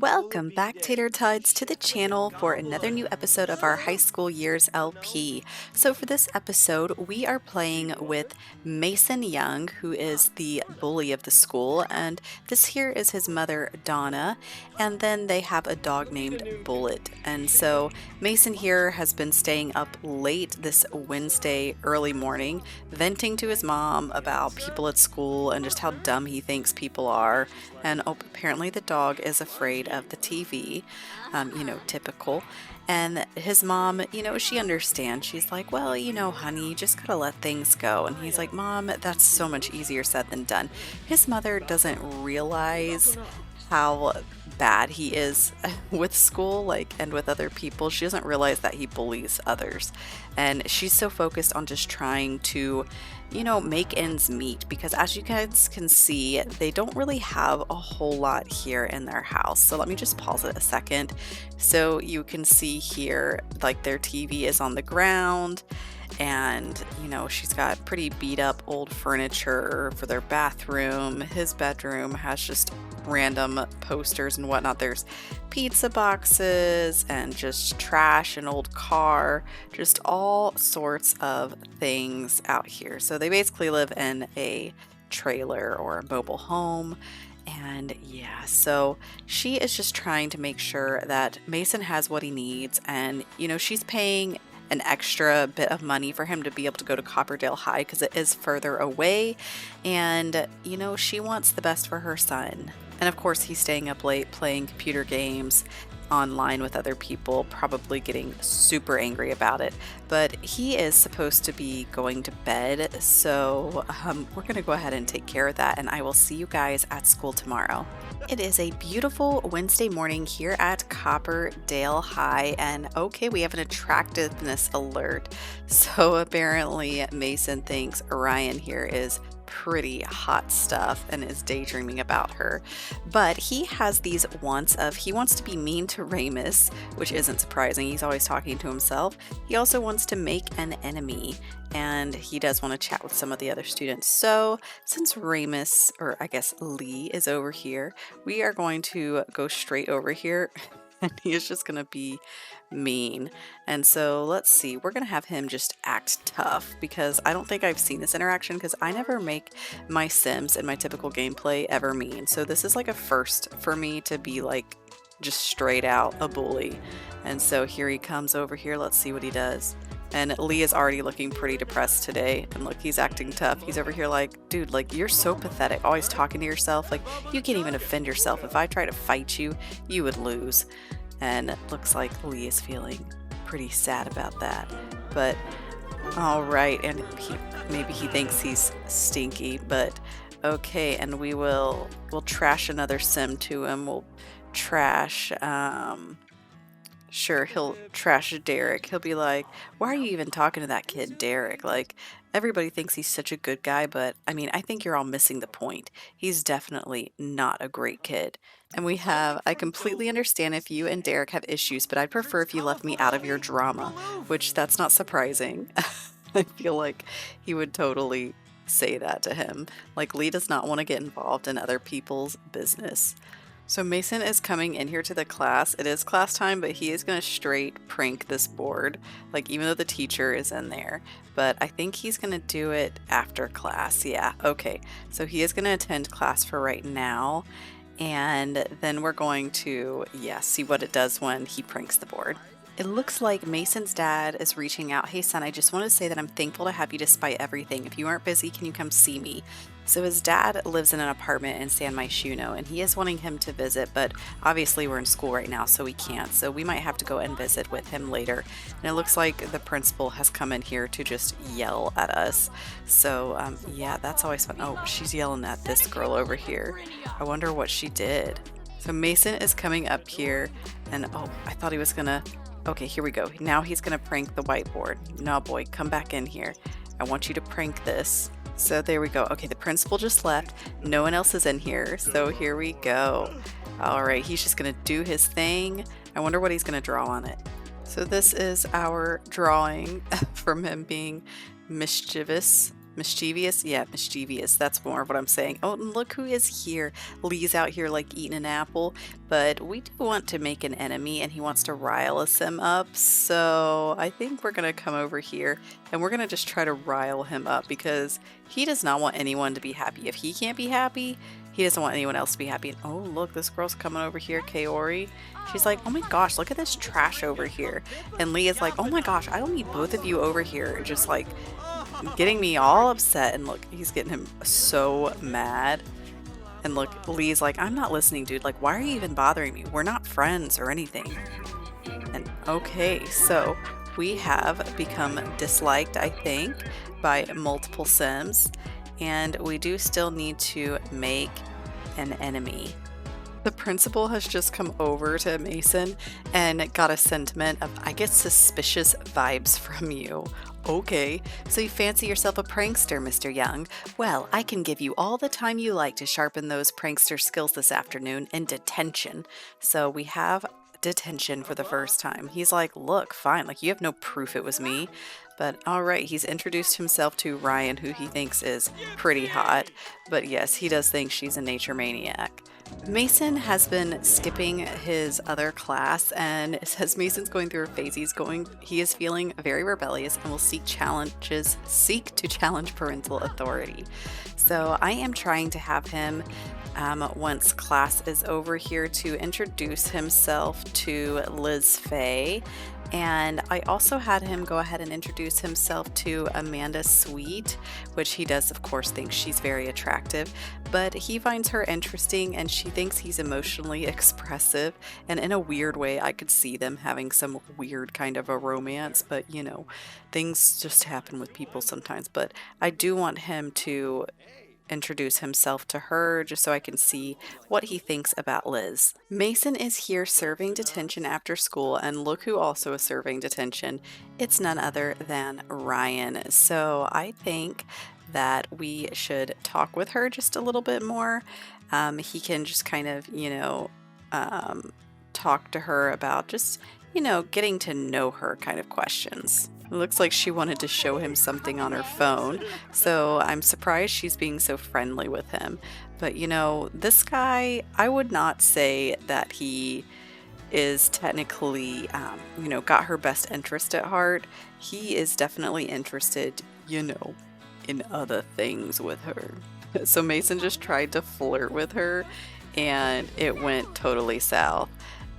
Welcome back, Tater Tots, to the channel for another new episode of our High School Years LP. So for this episode, we are playing with Mason Young, who is the bully of the school, and this here is his mother, Donna, and then they have a dog named Bullet. And so Mason here has been staying up late this Wednesday early morning, venting to his mom about people at school and just how dumb he thinks people are. And apparently the dog is afraid of the TV, typical. And his mom, she understands. She's like, well, honey, you just gotta let things go. And he's like, Mom, that's so much easier said than done. His mother doesn't realize how bad he is with school, and with other people. She doesn't realize that he bullies others. And she's so focused on just trying to, make ends meet, because as you guys can see, they don't really have a whole lot here in their house. So let me just pause it a second. So you can see here, their TV is on the ground, and she's got pretty beat up old furniture for their bathroom. His bedroom has just random posters and whatnot. There's pizza boxes and just trash, an old car, just all sorts of things out here. So they basically live in a trailer or a mobile home. And yeah, so she is just trying to make sure that Mason has what he needs. And, she's paying an extra bit of money for him to be able to go to Copperdale High because it is further away. And, she wants the best for her son. And of course, he's staying up late playing computer games online with other people, probably getting super angry about it. But he is supposed to be going to bed, so we're going to go ahead and take care of that, and I will see you guys at school tomorrow. It is a beautiful Wednesday morning here at Copperdale High, and okay, we have an attractiveness alert. So apparently Mason thinks Ryan here is pretty hot stuff and is daydreaming about her. But he has these wants of, he wants to be mean to Ramus, which isn't surprising. He's always talking to himself. He also wants to make an enemy, and he does want to chat with some of the other students. So since Ramus, or I guess Lee, is over here, we are going to go straight over here. And he is just going to be mean. And so let's see, we're going to have him just act tough, because I don't think I've seen this interaction, because I never make my Sims in my typical gameplay ever mean. So this is like a first for me to be just straight out a bully. And so here he comes over here. Let's see what he does. And Lee is already looking pretty depressed today. And look, he's acting tough. He's over here dude, you're so pathetic. Always talking to yourself. You can't even defend yourself. If I try to fight you, you would lose. And it looks like Lee is feeling pretty sad about that. But all right. And maybe he thinks he's stinky, but okay. And we'll trash another sim to him. We'll trash, sure, he'll trash Derek. He'll be like, why are you even talking to that kid, Derek? Everybody thinks he's such a good guy, but I think you're all missing the point. He's definitely not a great kid. And I completely understand if you and Derek have issues, but I'd prefer if you left me out of your drama, which that's not surprising. I feel like he would totally say that to him. Lee does not want to get involved in other people's business. So Mason is coming in here to the class. It is class time, but he is going to straight prank this board, even though the teacher is in there. But I think he's going to do it after class. Yeah, okay. So he is going to attend class for right now. And then we're going to, see what it does when he pranks the board. It looks like Mason's dad is reaching out. Hey, son, I just want to say that I'm thankful to have you despite everything. If you aren't busy, can you come see me? So his dad lives in an apartment in San Myshuno, and he is wanting him to visit, but obviously we're in school right now, so we can't. So we might have to go and visit with him later. And it looks like the principal has come in here to just yell at us. So yeah, that's always fun. Oh, she's yelling at this girl over here. I wonder what she did. So Mason is coming up here, and oh, I thought he was gonna... Okay, here we go. Now he's gonna prank the whiteboard. No, boy, come back in here. I want you to prank this. So there we go. Okay, the principal just left. No one else is in here. So here we go. All right, he's just gonna do his thing. I wonder what he's gonna draw on it. So this is our drawing from him being mischievous, Mischievous? Yeah, mischievous. That's more of what I'm saying. Oh, and look who is here. Lee's out here like eating an apple, but we do want to make an enemy and he wants to rile him up. So I think we're going to come over here and we're going to just try to rile him up because he does not want anyone to be happy. If he can't be happy, he doesn't want anyone else to be happy. And oh, look, this girl's coming over here, Kaori. She's like, oh my gosh, look at this trash over here. And Lee is like, oh my gosh, I don't need both of you over here. Just like getting me all upset. And look, he's getting him so mad. And look, Lee's like, I'm not listening, dude. Like, why are you even bothering me? We're not friends or anything. And okay, so we have become disliked, I think, by multiple Sims. And we do still need to make an enemy. The principal has just come over to Mason and got a sentiment of, I get suspicious vibes from you. Okay, so you fancy yourself a prankster, Mr. Young? Well, I can give you all the time you like to sharpen those prankster skills this afternoon in detention. So we have detention for the first time. He's like, look, fine, like you have no proof it was me. But all right, he's introduced himself to Ryan, who he thinks is pretty hot. But yes, he does think she's a nature maniac. Mason has been skipping his other class, and as Mason's going through a phase, he is feeling very rebellious and will seek to challenge parental authority. So I am trying to have him once class is over here to introduce himself to Liz Faye. And I also had him go ahead and introduce himself to Amanda Sweet, which he does, of course, think she's very attractive, but he finds her interesting and she thinks he's emotionally expressive. And in a weird way, I could see them having some weird kind of a romance, but you know, things just happen with people sometimes. But I do want him to introduce himself to her just so I can see what he thinks about Liz. Mason is here serving detention after school, and look who also is serving detention. It's none other than Ryan. So I think that we should talk with her just a little bit more. He can just kind of, talk to her about just, getting to know her kind of questions. It looks like she wanted to show him something on her phone, so I'm surprised she's being so friendly with him. But this guy, I would not say that he is technically, got her best interest at heart. He is definitely interested, in other things with her. So Mason just tried to flirt with her, and it went totally south.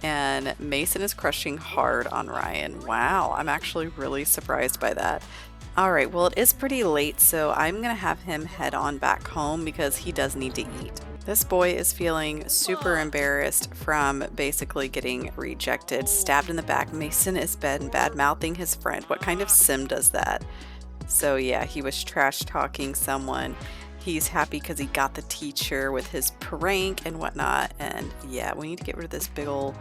And Mason is crushing hard on Ryan. Wow, I'm actually really surprised by that. All right, well, it is pretty late, so I'm going to have him head on back home because he does need to eat. This boy is feeling super embarrassed from basically getting rejected, stabbed in the back. Mason is bad-mouthing his friend. What kind of sim does that? So yeah, he was trash-talking someone. He's happy because he got the teacher with his prank and whatnot. And yeah, we need to get rid of this big ol'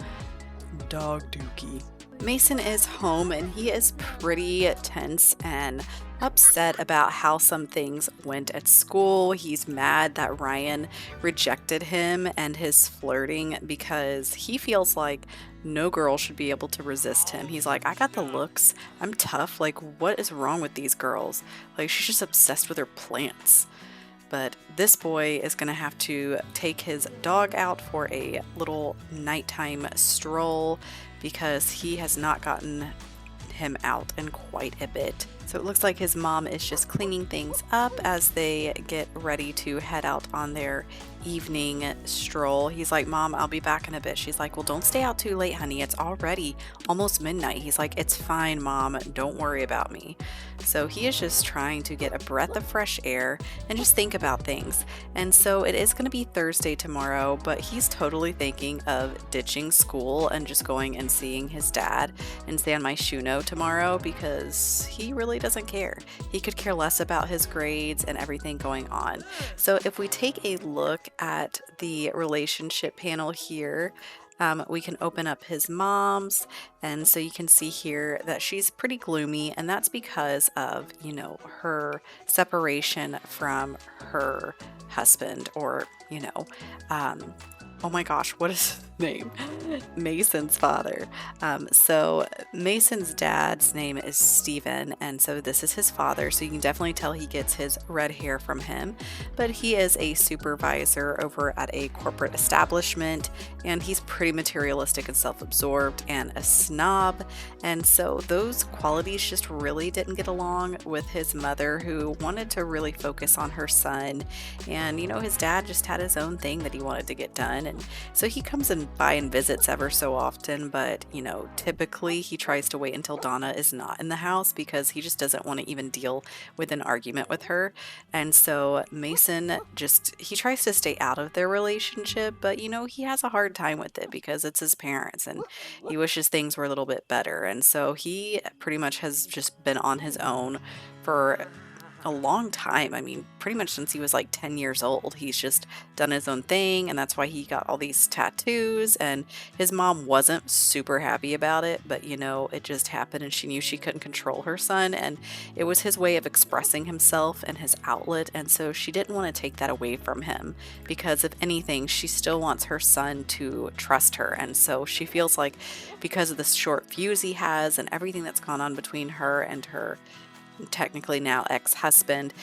dog dookie. Mason is home and he is pretty tense and upset about how some things went at school. He's mad that Ryan rejected him and his flirting because he feels like no girl should be able to resist him. He's like, I got the looks. I'm tough. Like, what is wrong with these girls? Like, she's just obsessed with her plants. But this boy is going to have to take his dog out for a little nighttime stroll because he has not gotten him out in quite a bit. So it looks like his mom is just cleaning things up as they get ready to head out on their evening stroll. He's like, Mom, I'll be back in a bit. She's like, well, don't stay out too late, honey. It's already almost midnight. He's like, it's fine, Mom. Don't worry about me. So he is just trying to get a breath of fresh air and just think about things. And so it is going to be Thursday tomorrow, but he's totally thinking of ditching school and just going and seeing his dad in San Myshuno tomorrow because he really doesn't care. He could care less about his grades and everything going on. So if we take a look at the relationship panel here, we can open up his mom's, and so you can see here that she's pretty gloomy, and that's because of, her separation from her husband, or, oh my gosh, what is name. Mason's father. So Mason's dad's name is Steven, and so this is his father. So you can definitely tell he gets his red hair from him. But he is a supervisor over at a corporate establishment, and he's pretty materialistic and self-absorbed and a snob. And so those qualities just really didn't get along with his mother, who wanted to really focus on her son. And his dad just had his own thing that he wanted to get done. And so he comes and by and visits ever so often, but typically he tries to wait until Donna is not in the house because he just doesn't want to even deal with an argument with her. And so Mason he tries to stay out of their relationship, but he has a hard time with it because it's his parents and he wishes things were a little bit better. And so he pretty much has just been on his own for a long time. I mean, pretty much since he was like 10 years old. He's just done his own thing, and that's why he got all these tattoos. And his mom wasn't super happy about it, but it just happened, and she knew she couldn't control her son, and it was his way of expressing himself and his outlet. And so she didn't want to take that away from him because, if anything, she still wants her son to trust her. And so she feels like, because of the short fuse he has and everything that's gone on between her and her technically now ex-husband,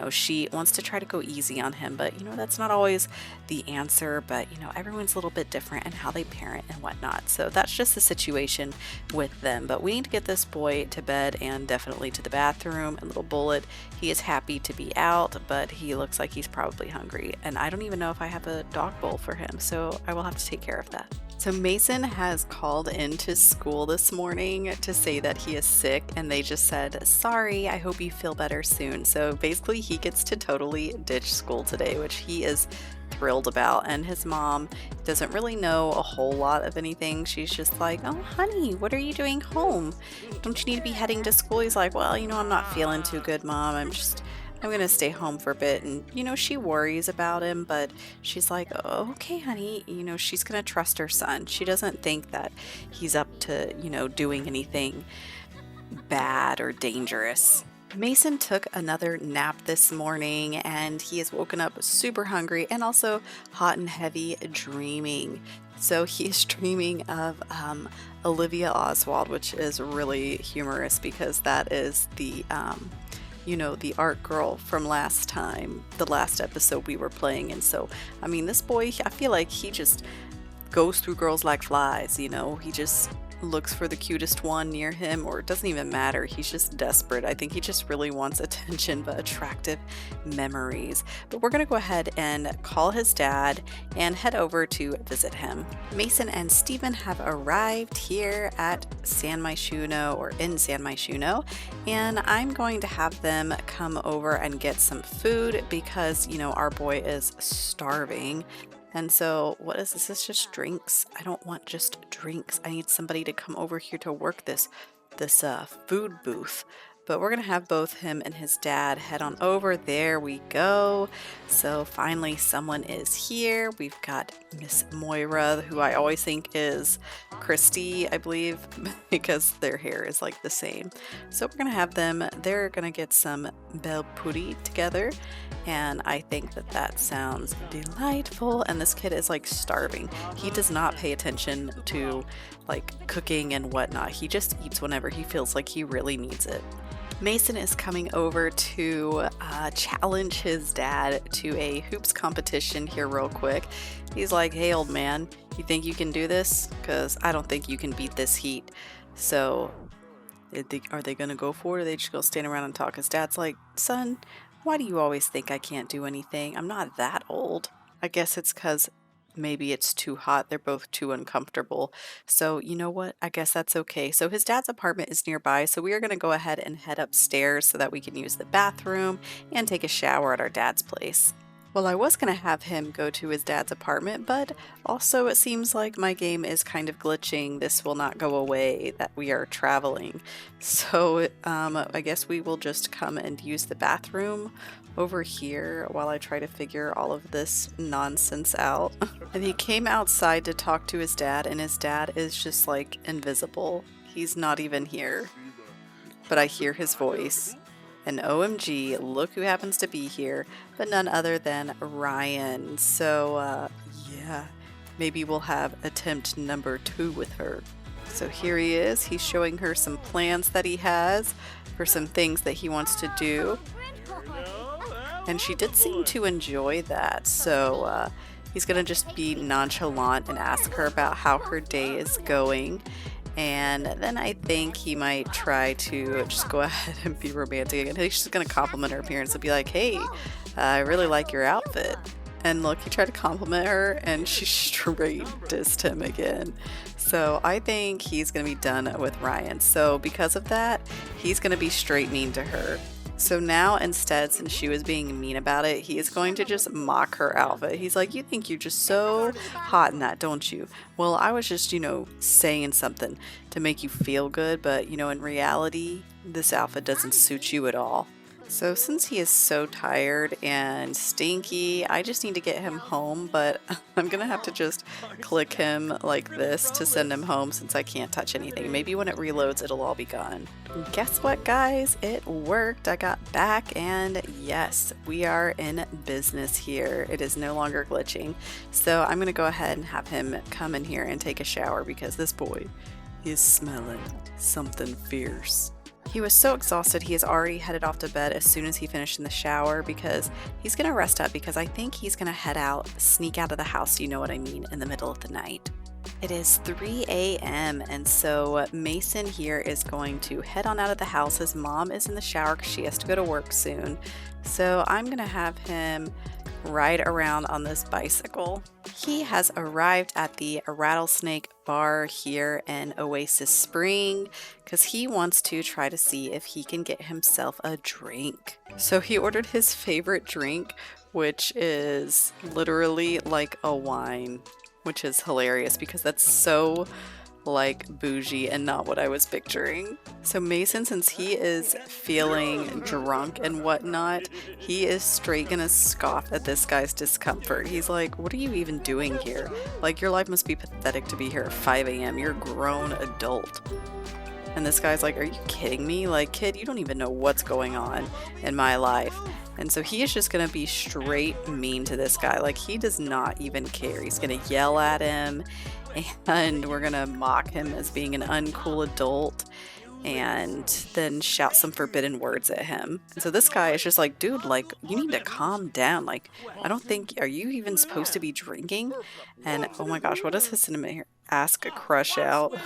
she wants to try to go easy on him, but that's not always the answer. But everyone's a little bit different in how they parent and whatnot, so that's just the situation with them. But we need to get this boy to bed and definitely to the bathroom. And little Bullet, he is happy to be out, but he looks like he's probably hungry, and I don't even know if I have a dog bowl for him, so I will have to take care of that. So Mason has called into school this morning to say that he is sick, and they just said, "Sorry, I hope you feel better soon." So basically he gets to totally ditch school today, which he is thrilled about. And his mom doesn't really know a whole lot of anything. She's just like, "Oh honey, what are you doing home? Don't you need to be heading to school?" He's like, "Well, I'm not feeling too good, Mom. I'm gonna stay home for a bit." And she worries about him, but she's like, "Oh, okay honey." She's gonna trust her son. She doesn't think that he's up to doing anything bad or dangerous. Mason took another nap this morning, and he is woken up super hungry and also hot and heavy dreaming. So he is dreaming of Olivia Oswald, which is really humorous because that is the art girl from the last episode we were playing. And so, I mean, this boy, I feel like he just goes through girls like flies. He just looks for the cutest one near him, or it doesn't even matter. He's just desperate. I think he just really wants attention, but attractive memories. But we're gonna go ahead and call his dad and head over to visit him. Mason and Steven have arrived here at San Myshuno, or in San Myshuno, and I'm going to have them come over and get some food because our boy is starving. And so, what is this? It's just drinks. I don't want just drinks. I need somebody to come over here to work this food booth. But we're gonna have both him and his dad head on over. There we go. So finally someone is here. We've got Miss Moira, who I always think is Christy, I believe, because their hair is like the same. So we're gonna have them. They're gonna get some bel puri together, and I think that sounds delightful. And this kid is like starving. He does not pay attention to like cooking and whatnot. He just eats whenever he feels like he really needs it. Mason is coming over to challenge his dad to a hoops competition here real quick. He's like, "Hey old man, you think you can do this? Because I don't think you can beat this heat." So are they gonna go for it, or are they just gonna stand around and talk? His dad's like, "Son, why do you always think I can't do anything? I'm not that old." I guess it's because maybe it's too hot. They're both too uncomfortable. So you know what? I guess that's okay. So his dad's apartment is nearby. So we are going to go ahead and head upstairs so that we can use the bathroom and take a shower at our dad's place. Well, I was going to have him go to his dad's apartment, but also it seems like my game is kind of glitching. This will not go away, that we are traveling. So I guess we will just come and use the bathroom over here while I try to figure all of this nonsense out. And he came outside to talk to his dad, and his dad is just like invisible. He's not even here. But I hear his voice. And OMG, look who happens to be here, but none other than Ryan. So, yeah, maybe we'll have attempt number 2 with her. So here he is. He's showing her some plans that he has for some things that he wants to do. And she did seem to enjoy that. So he's going to just be nonchalant and ask her about how her day is going. And then I think he might try to just go ahead and be romantic again. He's just going to compliment her appearance and be like, hey, I really like your outfit. And look, he tried to compliment her and she straight dissed him again. So I think he's going to be done with Ryan. So because of that, he's going to be straight mean to her. So now instead, since she was being mean about it, he is going to just mock her outfit. He's like, you think you're just so hot in that, don't you? Well, I was just, saying something to make you feel good, but, in reality, this outfit doesn't suit you at all. So since he is so tired and stinky, I just need to get him home, but I'm gonna have to just click him like this to send him home since I can't touch anything. Maybe when it reloads, it'll all be gone. And guess what, guys? It worked. I got back, and yes, we are in business here. It is no longer glitching. So I'm gonna go ahead and have him come in here and take a shower because this boy is smelling something fierce. He was so exhausted he is already headed off to bed as soon as he finished in the shower because he's going to rest up because I think he's going to head out, sneak out of the house, you know what I mean, in the middle of the night. It is 3 a.m. and so Mason here is going to head on out of the house. His mom is in the shower because she has to go to work soon. So I'm going to have him ride around on this bicycle. He has arrived at the Rattlesnake Bar here in Oasis Spring because he wants to try to see if he can get himself a drink. So he ordered his favorite drink, which is literally like a wine, which is hilarious because that's so like bougie and not what I was picturing. So Mason, since he is feeling drunk and whatnot, he is straight gonna scoff at this guy's discomfort. He's like, what are you even doing here? Like, your life must be pathetic to be here at 5 a.m. You're a grown adult. And this guy's like, are you kidding me? Like, kid, you don't even know what's going on in my life. And so he is just gonna be straight mean to this guy. Like, he does not even care. He's gonna yell at him and we're gonna mock him as being an uncool adult and then shout some forbidden words at him. And so this guy is just like, dude, like, you need to calm down. Like, I don't think, are you even supposed to be drinking? And oh my gosh, what does his cinnamon here? Ask a crush out.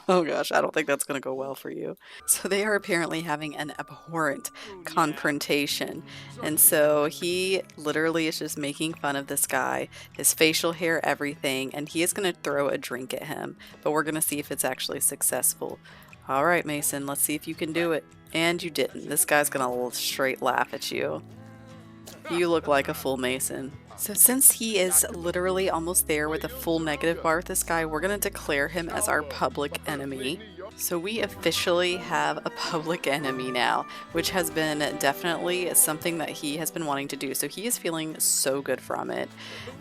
Oh gosh, I don't think that's going to go well for you. So they are apparently having an abhorrent confrontation. And so he literally is just making fun of this guy, his facial hair, everything, and he is going to throw a drink at him. But we're going to see if it's actually successful. All right, Mason, let's see if you can do it. And you didn't. This guy's going to straight laugh at you. You look like a fool, Mason. So since he is literally almost there with a full negative bar with this guy, we're going to declare him as our public enemy. So we officially have a public enemy now, which has been definitely something that he has been wanting to do. So he is feeling so good from it,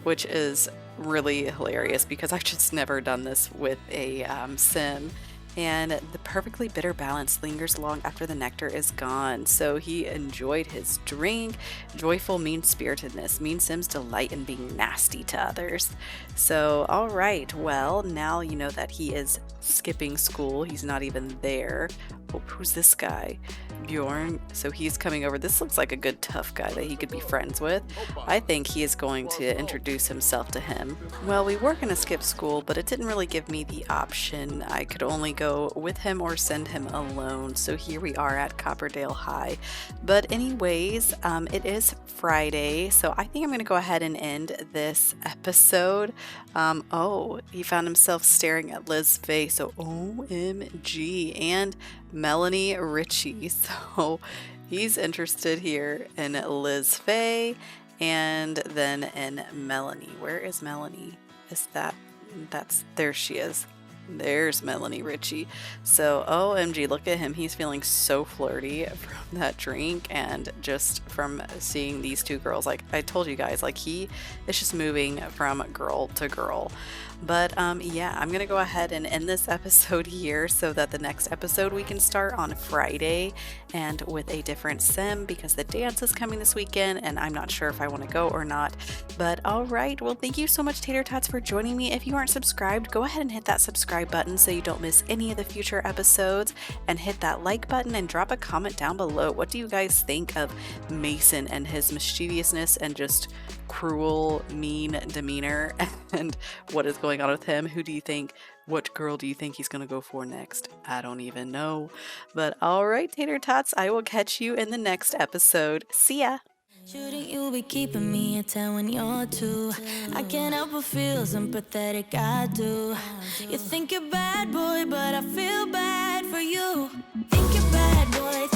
which is really hilarious because I've just never done this with a sim. And the perfectly bitter balance lingers long after the nectar is gone. So he enjoyed his drink. Joyful mean-spiritedness. Mean Sims delight in being nasty to others. So, all right. Well, now you know that he is skipping school. He's not even there. Oh, who's this guy? Bjorn. So he's coming over. This looks like a good tough guy that he could be friends with. I think he is going to introduce himself to him. Well, we were going to skip school, but it didn't really give me the option. I could only go with him or send him alone. So here we are at Copperdale High. But anyways, it is Friday, so I think I'm going to go ahead and end this episode. Oh, he found himself staring at Liz Faye. So OMG. And Melanie Ritchie. So he's interested here in Liz Faye and then in Melanie. Where is Melanie? Is that's there she is. There's Melanie Ritchie. So, OMG, look at him. He's feeling so flirty from that drink and just from seeing these two girls. Like I told you guys, like he is just moving from girl to girl. But yeah, I'm gonna go ahead and end this episode here so that the next episode we can start on Friday and with a different sim because the dance is coming this weekend and I'm not sure if I want to go or not. But all right, well, thank you so much, Tater Tots, for joining me. If you aren't subscribed, go ahead and hit that subscribe button so you don't miss any of the future episodes, and hit that like button and drop a comment down below. What do you guys think of Mason and his mischievousness and just cruel, mean demeanor and what is going on with him? Who do you think? What girl do you think he's gonna go for next? I don't even know. But all right, Tater Tots, I will catch you in the next episode. See ya! Shouldn't you be keeping me in town when you're two? I can't help but feel sympathetic, I do. You think you're bad boy, but I feel bad for you. Think you're bad boy.